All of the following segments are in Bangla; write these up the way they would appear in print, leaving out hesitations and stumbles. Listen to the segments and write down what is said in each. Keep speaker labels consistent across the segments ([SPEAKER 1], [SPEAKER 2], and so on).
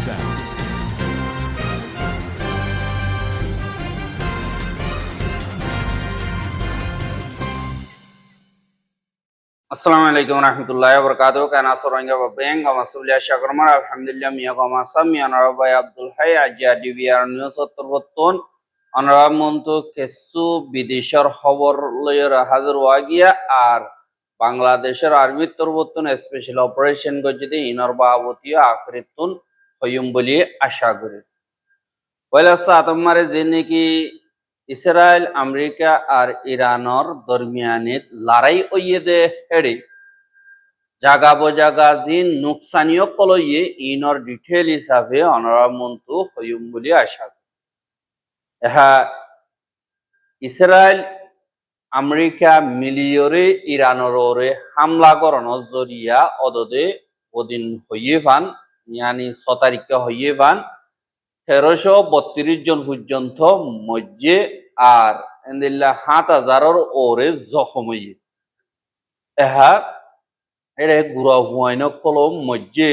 [SPEAKER 1] sound.
[SPEAKER 2] আসসালামু আলাইকুম রহমতুল্লাহি ওয়া বারাকাতুহু কানা Saranga babeng amasulya shakarmar alhamdulillah miya gama sam miya narabai abdul hay ajja dvr news ottorbotton anara montu kesu bideshar খবর লয়রা হাজির হওয়া গিয়া আর বাংলাদেশের আর্মি তরবতন স্পেশাল অপারেশন গজদি ইনর বাবতীয় আখরিতুন হয়ুম বলি আশা করি পয়লা সাতমারে যে নাকি ইসরায়েল আমেরিকা আর ইরানর দরমিয়ানে লড়াই ওইয়ে দে হেড়ে জাগা বজাগা জিন নুকসানিও কলইয়ে ইনর ডিটেল হিসাবে অনরামন্তু হইম বলি আশা এহা ইসরায়েল আমেরিকা মিলিয়রে ইরানর ওরে হামলা করানো জরিয়া অদদে ওদিন হইয়ে ভান ইয়ানি 6 তারিখে হইয়ে ভান 1332 জন পর্যন্ত মজ্জে আর এন্দিল্লা 7000 ওরে জখম হইয়ে এহা এরে গুড়া হুয়াইন কলম মজ্জে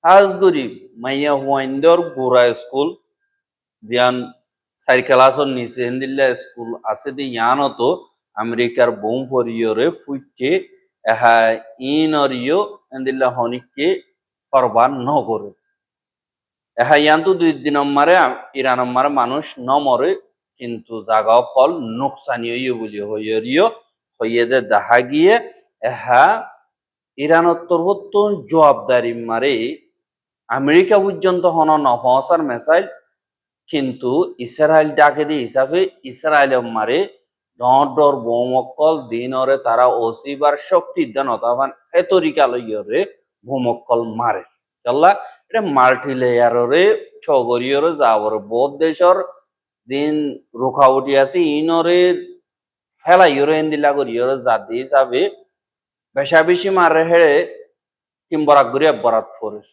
[SPEAKER 2] হাজগুড়ি মাইয়া হুয়াইন্দর গুড়া স্কুল জিয়ান 4 ক্লাসর নিচে এন্দিল্লা স্কুল আছে দি ইয়ানতো আমেরিকার বোম ফরিয়রে ফুইটে এহা ইনরিও এন্দিল্লা হনিকে করবান নগরে এহা ইয়ান্তু 2 দিন মারে ইরান মারে মানুষ নমরে কিন্তু জাগাও কল নুকসানি হইয়ে বলি হইয়রিও হইয়েদে দেখা গিয়ে এহা ইরানত তরবত্তন জবাবদারি মারে আমেরিকা পর্যন্ত হন নফসার মেসাইল কিন্তু ইসরায়েল ডাকে দিয়ে হিসাবে ইসরায়েলের মারে ডর বোমকল দিনরে তারা ওসিবার শক্তি দেন অথবা হেতরিকা লইয়রে বোমকল মারে চল্লা এটা মাল্টি লেয়ারে ছগরিয়রে যাবর বোধ দেশর দিন রুখাউটি আছে ইনরে ফেলাইয়রে এন্দিলা করিয়রে জাতি হিসাবে বেশা বেশি মারে হেড়ে কিম্বরাক গরিয়া বরাত ফরিস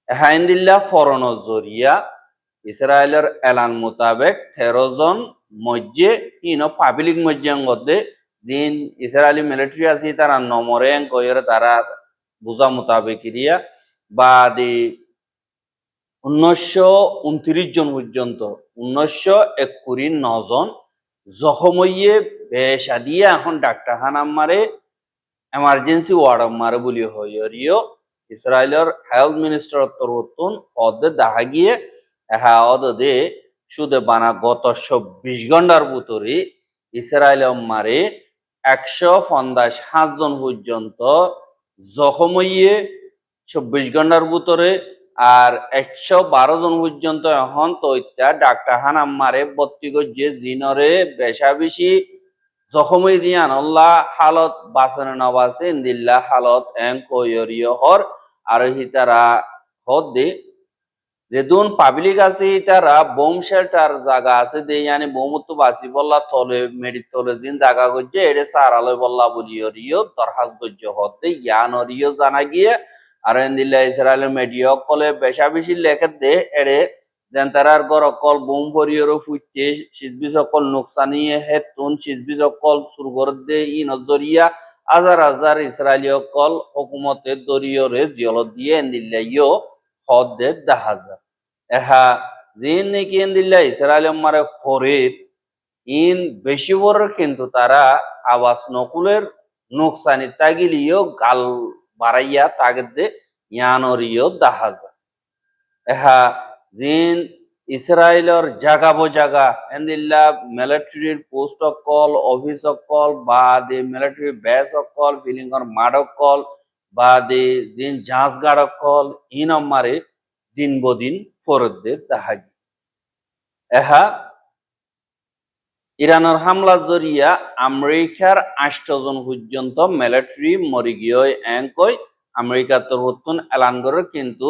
[SPEAKER 2] এহাইন্দিল্লা ফরন জরিয়া ইসরায়েলের এলান মোতাবেক 13 জন মজ্জে ইনো পাবলিক মজ্জাঙ্গদে জিন ইসরায়েলি মিলিটারি আছে তারা নমরে কইরে তারা বুঝা মোতাবেক ইরিয়া বা দি 1929 জন পর্যন্ত 1929 জন জখম হইয়ে বেশা দিয়ে এখন ডাক্তার হানাম মারে এমার্জেন্সি ওয়ার্ড মারে বলি হইরিও ইসরায়েলের হেলথ মিনিস্টার তরুতন অদে দেখা গিয়ে এহা অদে শুধু বানা গত 24 ঘন্টার ভিতরে ইসরায়েলের মারে 157 জন পর্যন্ত জখম হইয়ে 24 ঘন্টার ভিতরে আর 112 জন পর্যন্ত এখন তো ডাক্তার হানাম মারে 32 গজে জিনরে বেশা বেশি জখমই দিয়ান আল্লাহ হালত বাসনে নবাসে ইন্দিল্লা হালত এং কয়রিয় হর আর হিতারা হদ দে যেদুন পাবলিক আছে তারা বোম শেল্টার জায়গা আছে দে ইয়ানি বোমত বাসি বল্লা তলে মেডি তলে দিন জায়গা গজ্জে এড়ে সারালে বল্লা বলিয়রিয় দরহাজ গজ্জে হদ দে ইয়ানরিয় জানা গিয়ে আর ইন্দিল্লা ইসরায়েলের মিডিয়া কলে বেশা বেশি লেখে দে এড়ে জেন্তারার গর অকল বোম ভরিয়রও ফুটতে সিজবিজ অকল নোকসানি হেতুন সিজবিজ অকল সুরগর দে ই নজরিয়া হাজার হাজার ইসরায়েলি অকল হুকুমতের দরিয়রে জিয়ল দিয়ে এন্দিল্লাইও হদ দে দাহাজা এহা জিন নাকি এন্দিল্লা ইসরায়েল মারে ফরিদ ইন বেশি বড় কিন্তু তারা আবাস নকুলের নোকসানি তাগিলিও গাল বাড়াইয়া তাগের দে ইয়ানরিও দাহাজা এহা জিন ইসরায়েলের জাগা বজাগা এন্দিল্লা মিলিটারির পোস্ট অকল অফিস অকল বা দে মিলিটারি বেস অকল ফিলিংর মাড অকল বা দে জিন জাহাজগাড় অকল ইন আমারে দিন বদিন ফরদদের তাহাগি এহা ইরানের হামলা জরিয়া আমেরিকার 8 জন পর্যন্ত মিলিটারি মরি গিয়ে এঙ্কই আমেরিকার তরফতুন এলান করে কিন্তু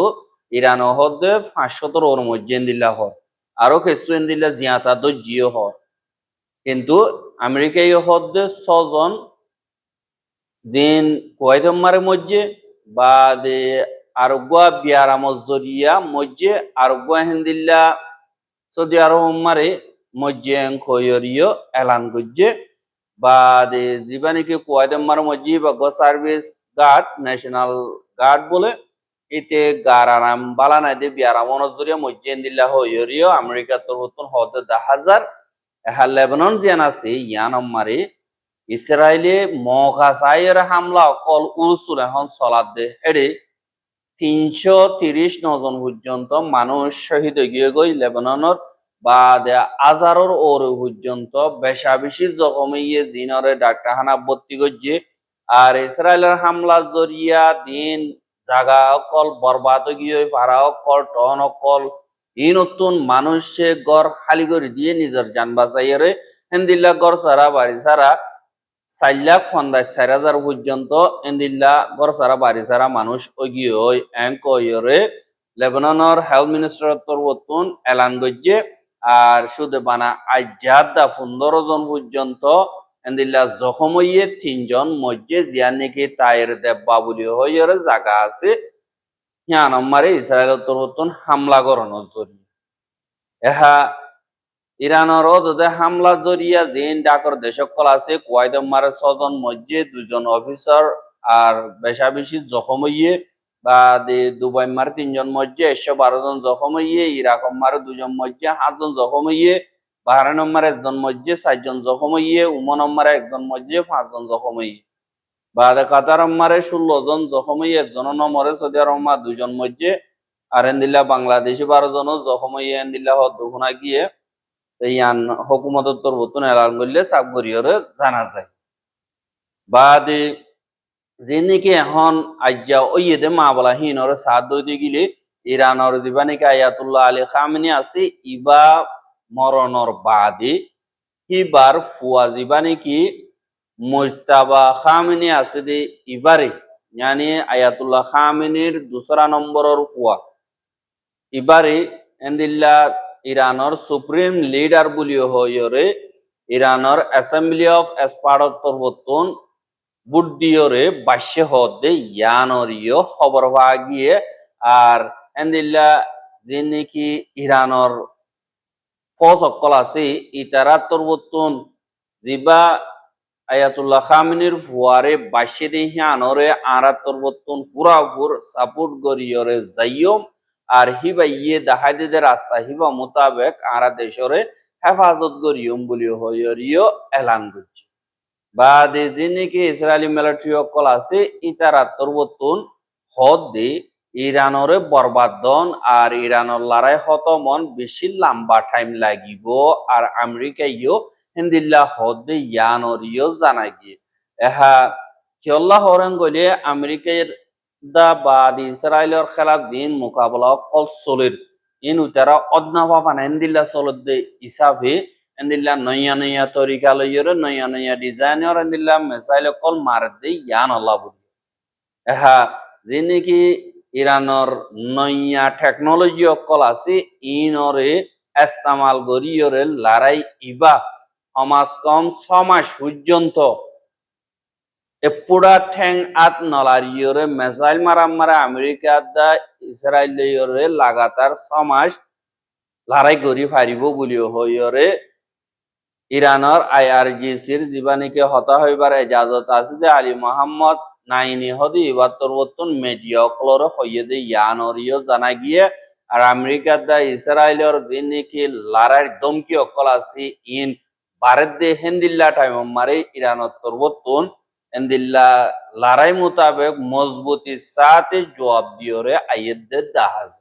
[SPEAKER 2] ইরান হদে 517 ওর মধ্যে দিল্লা হয় আরো কিছু দিল্লা জিয়াতা দজিও হয় কিন্তু আমেরিকাই হদে 6 জন জিন কুয়াইত মারে মধ্যে বা দে আরগুয়া বিয়ারা মজরিয়া মধ্যে আরগুয়া হিন্দিল্লা সৌদি আরব মারে মধ্যে খয়রিও এলান করছে বা দে জীবানিকে কুয়াইত মারে মধ্যে বা গো সার্ভিস গার্ড ন্যাশনাল গার্ড বলে ite gararam balana de biaramon zuriya mojjen dilla hoyoriyo Amerika torbutun hode 10,000 eha Lebanon jenasi yanom mari ইসরায়েলে মহাসায়ের হামলা কল উরসুল এখন চলাতে হেরে 330 জন পর্যন্ত মানুষ শহীদ হয়ে গই লেবাননের বা আজারর ওর পর্যন্ত বেশা বেশি জখমিয়ে জিনরে ডাক্তারখানা ভর্তি করছে আর ইসরায়েলের হামলা জরিয়া দিন জাগা অকল বরবাদ গিয়ে পারা অকল টন অকল ই নতুন মানুষে গড় খালি করে দিয়ে নিজের যান বাঁচাইয়ারে হেন্দিল্লা গড় সারা বাড়ি সারা 4,50,000 পর্যন্ত এন্দিল্লা ঘর সারা বাড়ি সারা মানুষ ওগিয়ে ওই এঙ্কয়রে লেবাননের হেলথ মিনিস্টার তরবতুন এলান গজ্জে আর শুধু বানা আজ্জাদা 15 জন পর্যন্ত এন্দিল্লা জখম হইয়ে 3 জন মধ্যে জিয়ান নাকি তায়ের দেব্বা বলি হইরে জায়গা আছে হিয়ানম্মারে ইসরায়েলের তরবতুন হামলা করানোর জন্য এহা ইরানের ওদে হামলা জরিয়া জিন ডাকর দেশকল আছে কুয়াইদম্মার 6 জন মধ্যে 2 জন অফিসার আর বেশা বেশি জখম হইয়ে বা দুবাই মার 3 জন মধ্যে 112 জন জখম হইয়ে ইরাক মার 2 জন মধ্যে 7 জন জখম হইয়ে বাহরাইন মার 1 জন মধ্যে 4 জন জখম হইয়ে ওমান মার 1 জন মধ্যে 5 জন জখম হইয়ে বাদে কাতার মারে 16 জন জখম হইয়ে 1 জন মরে সৌদি আরব মার 2 জন মধ্যে আর এন্দিল্লা বাংলাদেশি 12 জন জখম হইয়ে এন্দিল্লা হদুনা গিয়ে ইয়ান হুকুমতের তরফতুন এলান করলে চাপগরিয়রে জানা যায় বাদে যে নাকি এখন আজ্জা ওইদে মা বলা হিনরে সাথ দইতে গেলে ইরানর দিবা নাকি আয়াতুল্লাহ আলী খামেনি আছে ইবা মরণর বাদে হিবার ফুয়া জিবা নাকি মুজতাবা খামেনি আছে দে ইবারে yani আয়াতুল্লাহ খামেনির 2রা নম্বরের ফুয়া ইবারে এন্দিল্লা ইরানের সুপ্রিম লিডার বলিও হইরে ইরানের অ্যাসেম্বলি অফ এসপার্ট তরবতুন বুদ্দিয়রে বাস্য হদে ইয়ানরিও খবর পাওয়া গিয়ে আর এন্দিল্লা যে নাকি ইরানের ফৌজ সকল আছে ইতারা তরবতুন জিবা আয়াতুল্লাহ খামেনির ফুয়ারে বাস্যে দে হিয়ানরে আরা তরবতুন পুরাপুর সাপোর্ট করিয়রে যাইয়ম আর হিবা ইয়ে দাহাইদে রাস্তা হিবা মোতাবেক আরা দেশরে হেফাজত করিয়ম বলি হইরিও এলান করছে বাদে যে নাকি ইসরায়েলি মিলিটারি অকল আছে ইতারা তরবতুন হদ দে ইরানরে বরবাদন আর ইরানের লড়াই হতমন বেশি লম্বা টাইম লাগিব আর আমেরিকাইও হিন্দিল্লা হদ দে ইয়ানরিও জানা গিয়ে এহা কিয়ল্লা হরেন গলে আমেরিকার দা বাদ ইসরায়েলের খেলাফ দিন মোকাবেলা কল চলের ইন উতারা অদনাফা ফানান্দিল্লা চলতে ইসাফে এন্দিল্লা নয়া নয়া তরিকা লইরে নয়া নয়া ডিজাইনের এন্দিল্লা মিসাইল কল মার দে ইয়ান আল্লাহ বলি এহা যে নাকি ইরানের নয়া টেকনোলজি অকল আছে ইনরে ইস্তেমাল করিয়রে লড়াই ইবা সমাজ কম 6 মাস পর্যন্ত এপুরা ঠেং আত নলারিয়রে মিসাইল মারা আমেরিকা দা ইসরায়েলিয়রে লাগাতার 6 মাস লড়াই করি পারিব বলিও হইরে ইরানের আইআরজিসির জীবানীকে হতা হইবার এজাজত আছে যে আলী মোহাম্মদ নাইনি হদি ইবার তরবতুন মিডিয়া অকলরে হইয়ে দে ইয়ানরিও জানা গিয়ে আর আমেরিকা দা ইসরায়েলের যে নাকি লড়াইয়ের দমকি অকল আছে ইন ভারত দে হেন্দিল্লা টাইম মারে ইরানের তরবতুন এন্দিল্লা লড়াই মোতাবেক মজবুতি সাথে জবাব দিয়রে আইয়েদ দে দাহাজ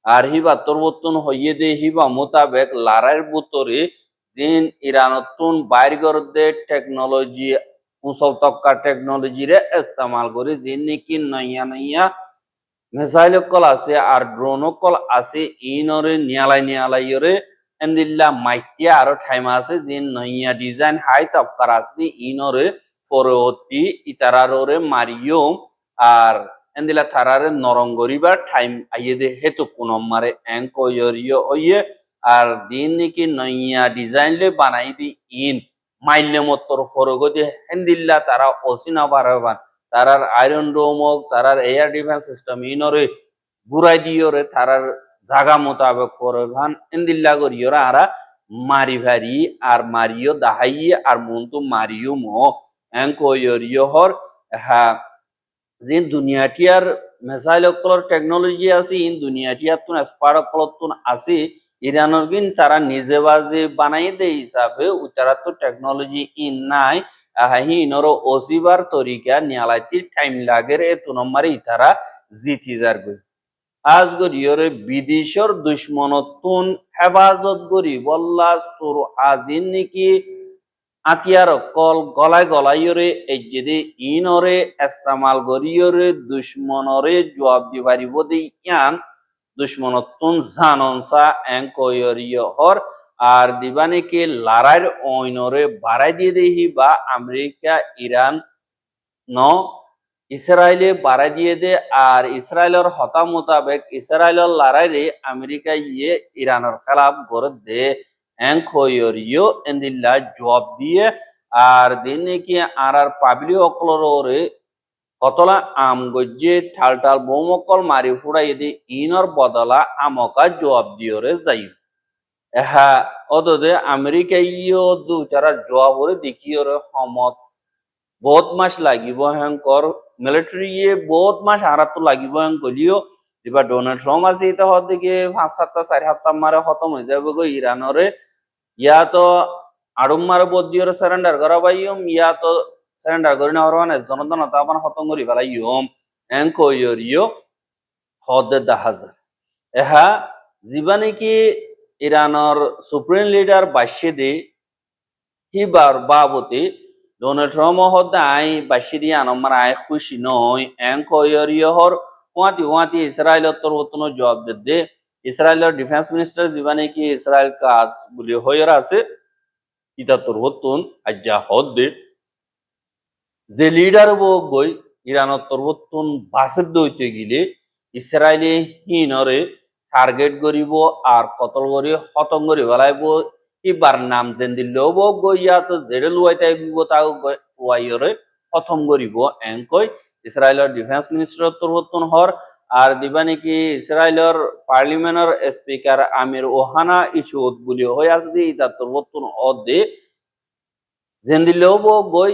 [SPEAKER 2] আর হিবা তরবতুন হইয়ে দে হিবা মোতাবেক লড়াইয়ের বুতরে জিন ইরানতুন বাইর গরদে টেকনোলজি কুশল তক্কা টেকনোলজি রে ইস্তেমাল করে জিন নাকি নয়া নয়া মিসাইল কল আছে আর ড্রোন কল আছে ইনরে নিয়ালাইরে এন্দিল্লা মাইতিয়া আরো টাইম আছে জিন নয়া ডিজাইন হাই তক্কার আছে ইনরে পরবর্তী ইতারারে মারিয়ম আর এন্দিলা থারারে নরঙ্গরিবার টাইম আইয়ে দে হেতু কোনম মারে এঙ্কয়রিও হইয়ে আর দিন নাকি নয়া ডিজাইন লে বানাই দি ইন মাইলে মতর ফরগদে হেন্দিল্লা তারা অসিনা পারবান তারার আয়রন ডোম হোক তারার এয়ার ডিফেন্স সিস্টেম ইনরে ঘুরাই দিয়রে তারার জাগা মোতাবেক ফরবান হেন্দিল্লা করিয়রা আরা মারি ভারি আর মারিও দাহাইয়ে আর মন্তু মারিও মো এঙ্কয়রিও হর হা যে দুনিয়াটি আর মিসাইল অকলর টেকনোলজি আছে ইন দুনিয়াটিয়াতুন এক্সপার্ট অকলতুন আছে ইরানের গিন তারা নিজে বাজে বানাই দে হিসাবে উতারা তো টেকনোলজি ইন নাই আহি ইনর ওসিবার তরিকা নিয়ালাইতি টাইম লাগের এ তুনমারে ইতারা জিতি যার গই আজ গরিয়রে বিদেশর দুশ্মনতুন হেফাজত গরি বল্লা সুর হাজিন নাকি আতিয়ার কল গলায় গলাইরে এজেদে ইনরে ইস্তেমাল গরিয়রে দুশ্মনরে জবাব দি পারিব দি ইয়ান দুশ্মনতুন জাননসা এং কয়রিয় হর আর দিবানে কে লারাইর ওইনরে বাড়াই দিয়ে দেহি বা আমেরিকা ইরান ন ইসরায়েলে বাড়াই দিয়ে দে আর ইসরায়েলের হতা মোতাবেক ইসরায়েলের লড়াইরে আমেরিকা ইয়ে ইরানের খেলাফ গড়ে দে এং খয়রিও এন্দিল্লা জবাব দিয়ে আর দিন কি আর পাবলি অকলরে কতলা আম গজ্জে ঠাল ঠাল বৌমকল মারি ফুড়াই দি ইনর বদলা আমকা জবাব দিয়রে যাই এহা অদদে আমেরিকা ইয়ে দু তারা জবাবরে দেখিয়রে সমত বহুত মাস লাগিব হেঙ্কর মিলিটারি বহুত মাস আরাতো লাগিব হেঙ্ক গলিও এবার ডোনাল্ড ট্রাম্প আছে এটা হর দিকে 5-7টা 4 সপ্তাহ মারে খতম হয়ে যাবে গো ইরানরে ইয়া তো আড়ুম মারে বদিয়র সারেন্ডার করা বাইম ইয়া তো সারেন্ডার করি না হরওয়ানে জনগণ তা আপন খতম করি ফেলাইম হেঙ্ক ইয়রিও হদে 10,000 এহা জীবানে কি ইরানর সুপ্রিম লিডার বাসে দে হিবার বাবতে ডোনাল্ড ট্রাম্প হতে আই বাসিরি আনমার আই খুশি নয় এং কয়রিয় হর ওয়াতি ইসরায়েলের তোর হতনো জবাব দে ইসরায়েলের ডিফেন্স মিনিস্টার জীবনে কি ইসরায়েল কাজ বলে হয়ে আছে ইতা তোর হতুন আজ্জা হদ দে যে লিডার গই ইরানত তোর হতুন বাসের দইতে গিলে ইসরায়েলি হিনরে টার্গেট করিব আর কতল করি খতম করি ফেলাইব এবার নাম যেন দিলেও গইয়া তো জেডে লুয়াই তাইব তাও ওয়াইরে খতম করিব এংকই ইসরায়েলের ডিফেন্স মিনিস্টার তোরবতন হর আর দিবা নাকি ইসরায়েলের পার্লিমেন্টের স্পিকার আমির ওহানা ইস্যুত বলি হয়ে আসদি ইতা তোরবতন অদে যেন দিলেও গই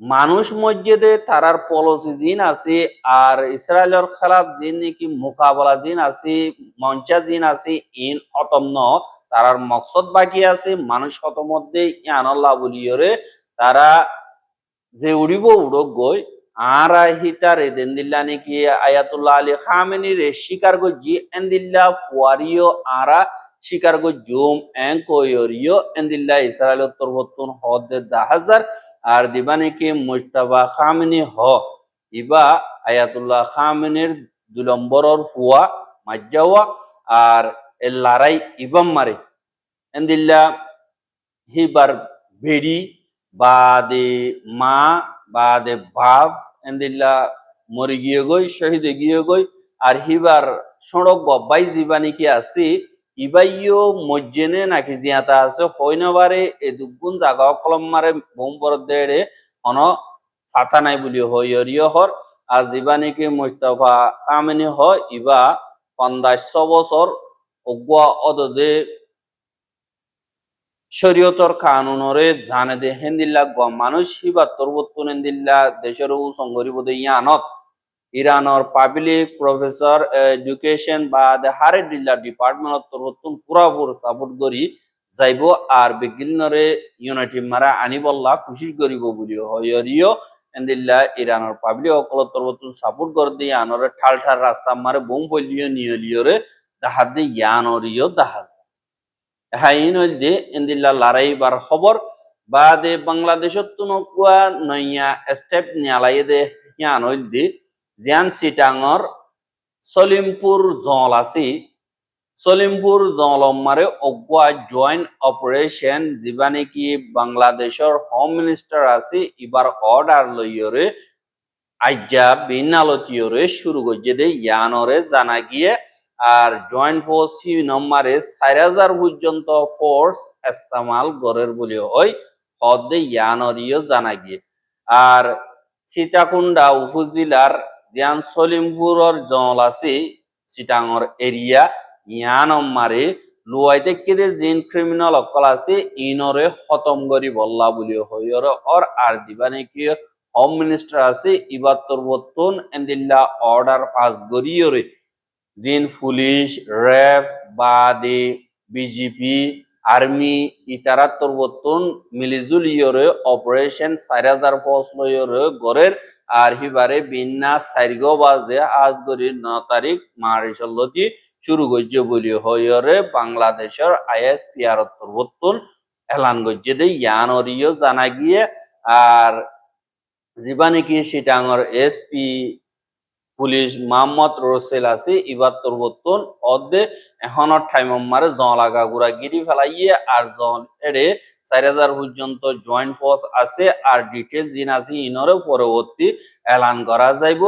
[SPEAKER 2] মানুষ মসজিদে তারার পলিসি জিন আছে আর ইসরায়েলের খেলাফ জিন নাকি মোকাবেলা জিন আছে মঞ্চা জিন আছে ইন খতম ন তারার মকসদ বাকি আছে মানুষ কত মধ্যে ইয়ানল্লাহ বলিয়রে তারা যে উড়িব উড়ক গই আর হিতার এদেন দিল্লা নাকি আয়াতুল্লাহ আলী খামেনি রে শিকার গজি এন্দিল্লা ফুয়ারিও আরা শিকার গজুম এং কয়রিও এন্দিল্লা ইসরায়েলের তরবতুন হদে 10,000 আর দিবা নাকি মুজতাবা খামেনি হ ইবা আয়াতুল্লাহ খামেনির 2 নম্বরের ফুয়া মাজ্জাওয়া আর এর লড়াই ইবাম মারে এন্দিল্লা হিবার ভেড়ি বাদে মা বাদে বাপ এন্দিল্লা মরে গিয়ে গই শহীদ গিয়ে গই আর হিবার সড়ক গব্বাই জীবানি কি আছে ইবাইও মজ্জেনে নাকি জিয়াতা আছে হইনবারে এ দুগুণ জাগা কলম মারে বোম বরদ দেড়ে অন ফাতা নাই বলি হইয়রিয় হর আর জীবানি কি মুস্তাফা কামেনি হয় ইবা 1500 বছর অগুয়া অদদে শরীয়তর কানুনরে জানে দে হেন্দিল্লা গ মানুষ হিবা তরবতুন হেন্দিল্লা দেশের সংগরিব দে ইয়ানত ইরানর পাবলিক প্রফেসর এডুকেশন বা দে হারে দিল্লা ডিপার্টমেন্ট তরবতুন পুরাপুর সাপোর্ট করি যাইব আর বিজ্ঞানরে ইউনাইটেড মারা আনিবল্লা খুশি করিব বলি হয়রিও হেন্দিল্লা ইরানর পাবলিক অকল তরবতুন সাপোর্ট করে দিয়ে আনরে ঠাল ঠাল রাস্তা মারে বোম ফলিও নিয়লিওরে দাহাদ দে ইয়ানরিও দাহাজ হাইন দে ইন্দিল্লা লড়াই বার খবর বাদে বাংলাদেশত তুনকুয়া নইয়া স্টেপ নিয়ালাই দে হিয়ান হইল দে জিয়ান সিটাঙর সলিমপুর জল আছে সলিমপুর জলম মারে অগুয়া জয়েন্ট অপারেশন যিবা নাকি বাংলাদেশের হোম মিনিস্টার আছে এবার অর্ডার লইয়রে আজ্জা বিনালতিয়রে শুরু করছে দে ইয়ানরে জানা গিয়ে আর জয়েন্ট ফোর্স নম্বরে 4,000 পর্যন্ত ফোর্স ইস্তেমাল গরের বলে হয় হদে ইয়ানরিও জানা গিয়ে আর সীতাকুণ্ডা উপজেলার জিয়ান সলিমপুরের জল আছে সিটাঙর এরিয়া ইয়ানমারে লুয়াইতে কেদে জিন ক্রিমিনাল অকল আছে ইনরে খতম করি বল্লা বলি হইরে হর আর দিবা নাকি হোম মিনিস্টার আছে ইবাত্তর বর্তন এন্দিল্লা অর্ডার পাস গরিয়রে জিন পুলিশ র্যাব বাদে বিজেপি আর্মি ইতারাত্তর বর্তন মিলিজুলিয়রে অপারেশন 4000 ফোর্স লয়রে গরের আর হিবারে বিন্না সাইরগো বাজে আজ গরি 9 তারিখ মারিশলতি শুরু গজ্জে বলি হয়রে বাংলাদেশের আইএসপিআর বর্তন এলান গজ্জে দে ইয়ানরিও জানা গিয়ে আর জীবানে কি সিটাঙ্গর এসপি পুলিশ মোহাম্মদ রসেল আছে ইবাত্তর বর্তন অর্ধে এখনর টাইম মারে জলাগা গুড়া গিরি ফেলাইয়ে আর জন এড়ে 4000 পর্যন্ত জয়েন্ট ফোর্স আছে আর ডিটেল জিন আছে ইনরে পরবর্তী এলান করা যাইব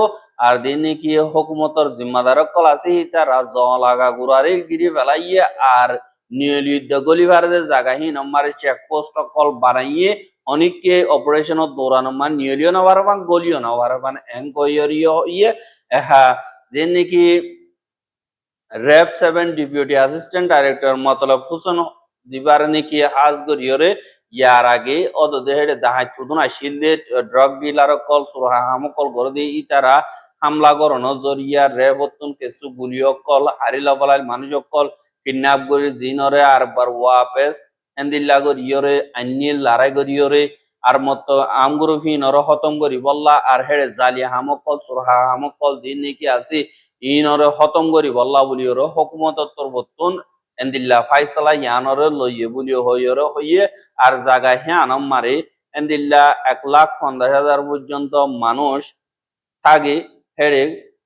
[SPEAKER 2] আর দিন কি হুকুমতর জিম্মাদার কল আছে তারা জলাগা গুড়ারে গিরি ফেলাইয়ে আর নিয়লিত গলিভারদের জায়গাহী নম্বরে চেকপোস্ট কল বানাইয়ে অনেককে অপারেশনত দৌড়ানো মান নিয়লিও না পারবান গলিও না পারবান এঙ্কয়রিও ইয়ে এহা যে নাকি র্যাব 7 ডেপুটি অ্যাসিস্ট্যান্ট ডাইরেক্টর মতলব হোসেন দিবার নাকি হাজ গরিয়রে ইয়ার আগে অদদেহেড়ে দাহাই তুদুন আসিলে ড্রাগ ডিলার কল সুরহা হাম কল গর দিয়ে ইতারা হামলা গরণ জরিয়া র্যাব হতুন কেসু গুলিও কল হারিলা বলাইল মানুষ কল কিডন্যাপ গরি জিনরে আর বার ওয়াপেস এন্দিল্লা গরিয়রে আইনিল লড়াই গরিয়রে আর মত আমগুরু ফিনর খতম করি বল্লা আর হেড়ে জালিয়া হামকল সুরহা হামকল দিন নাকি আছে ইনরে খতম করি বল্লা বলিওর হুকুমত বর্তন এন্দিল্লা ফাইসালা ইয়ানরে লইয়ে বলিও হইয়রে হইয়ে আর জায়গা হিয়ানম মারে এন্দিল্লা 1,50,000 পর্যন্ত মানুষ থাকে হেড়ে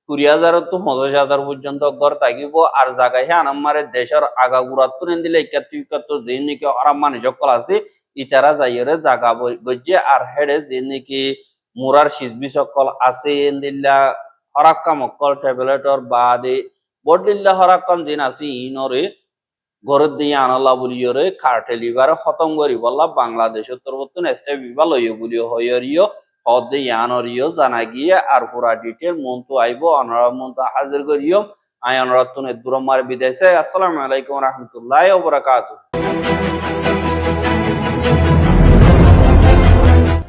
[SPEAKER 2] 20,000 তো 50,000 পর্যন্ত ঘর থাকিব আর জায়গা হিয়ানম মারে দেশের আগাগুড়াতুন এন্দিল্লা 71 যে নাকি আরাম মানুষ সকল আছে ইতারা যাইরে জাগা গজ্জে আর হেড়ে যে নাকি মুরার সিজবি সকল আছে এন্দিল্লা হরাক্কা মক্কল ট্যাবলেটর বাদে বডিল্লা হরাক্কাম জিন আছে ইনরে ঘরের দিয়ে আনলা বলিয়রে কার্টেলিভারে খতম করি বললা বাংলাদেশের তরবর্তন স্টেপ বিবা লইয় বলিও হইয়রিও হদে ইয়ানরিও জানা গিয়ে আর পুরা ডিটেল মন্তু আইব অনরা মন্তু হাজির করিও আই অনরাতুন দুরমার বিদায় আসসালামু আলাইকুম ওয়া রাহমাতুল্লাহি ওয়া বারাকাতুহু।